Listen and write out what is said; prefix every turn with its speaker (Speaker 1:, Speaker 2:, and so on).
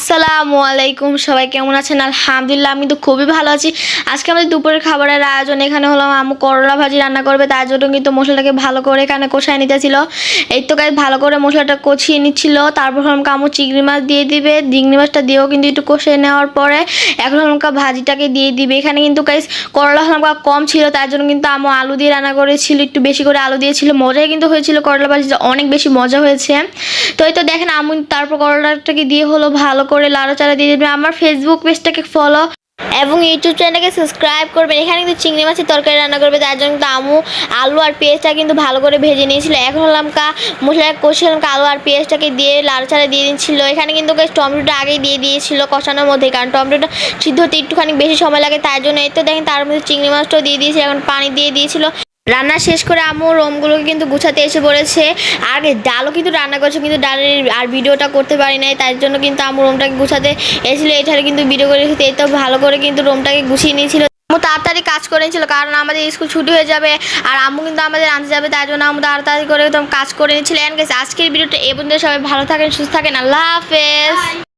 Speaker 1: আসসালামু আলাইকুম, সবাই কেমন আছেন? আলহামদুলিল্লাহ, আমি তো খুবই ভালো আছি। আজকে আমাদের দুপুরের খাবারের আয়োজন এখানে হলো, আম্মু করলা ভাজি রান্না করবে, তার জন্য কিন্তু মশলাটাকে ভালো করে এখানে কষায় নিতেছিল। এই তো গাইস ভালো করে মশলাটা কষিয়ে নিচ্ছিল। তারপর হলাম আম্মু চিংড়ি মাছ দিয়ে দিবে, চিংড়ি মাছটা দিয়েও কিন্তু একটু কষিয়ে নেওয়ার পরে এখন হলাম ভাজিটাকে দিয়ে দিবে। এখানে কিন্তু গাইস করলা হলাম কম ছিল, তার জন্য কিন্তু আম্মু আলু দিয়ে রান্না করেছিল, একটু বেশি করে আলু দিয়েছিল। মজাই কিন্তু হয়েছিল, করলা ভাজিটা অনেক বেশি মজা হয়েছে। তো এই তো দেখেন আম্মু তারপর করলাটাকে দিয়ে হলো ভালো করে লাড়াচাড়া দিয়ে দেবেন। আমার ফেসবুক পেজটাকে ফলো এবং ইউটিউব চ্যানেলটাকে সাবস্ক্রাইব করবেন। এখানে কিন্তু চিংড়ি মাছের তরকারি রান্না করবে, তার জন্য কিন্তু আম্মু আলু আর পেঁয়াজটা কিন্তু ভালো করে ভেজে নিয়েছিল। এখন হলাম মশলা কষিয়ে আলু আর পেঁয়াজটাকে দিয়ে লাড়াচাড়া দিয়ে দিচ্ছিল। এখানে কিন্তু টমেটোটা আগেই দিয়ে দিয়েছিল কষানোর মধ্যে, কারণ টমেটোটা সিদ্ধ হতে একটুখানি বেশি সময় লাগে, তার জন্য। এই তো দেখেন তার মধ্যে চিংড়ি মাছটাও দিয়ে দিয়েছে, এখন পানি দিয়ে দিয়েছিল। রান্না শেষ করে আম্মু রোমগুলোকে কিন্তু গুছাতে এসে পড়েছে। আর ডালও কিন্তু রান্না করেছে, কিন্তু ডালের আর ভিডিওটা করতে পারি নাই, তার জন্য কিন্তু আম্মু রোমটাকে গুছাতে এসেছিলো। এখানে কিন্তু ভিডিও করে রেখেছে। এই তো ভালো করে কিন্তু রোমটাকে গুছিয়ে নিয়েছিল। আম্মু তাড়াতাড়ি কাজ করে নিয়েছিল, কারণ আমাদের স্কুল ছুটি হয়ে যাবে আর আম্মু কিন্তু আমাদের আনতে যাবে, তার জন্য আম্মু তাড়াতাড়ি করে একদম কাজ করে নিয়েছিল। আজকের ভিডিওটা এই পর্যন্ত। সবাই ভালো থাকেন, সুস্থ থাকেন, আল্লাহ হাফেজ।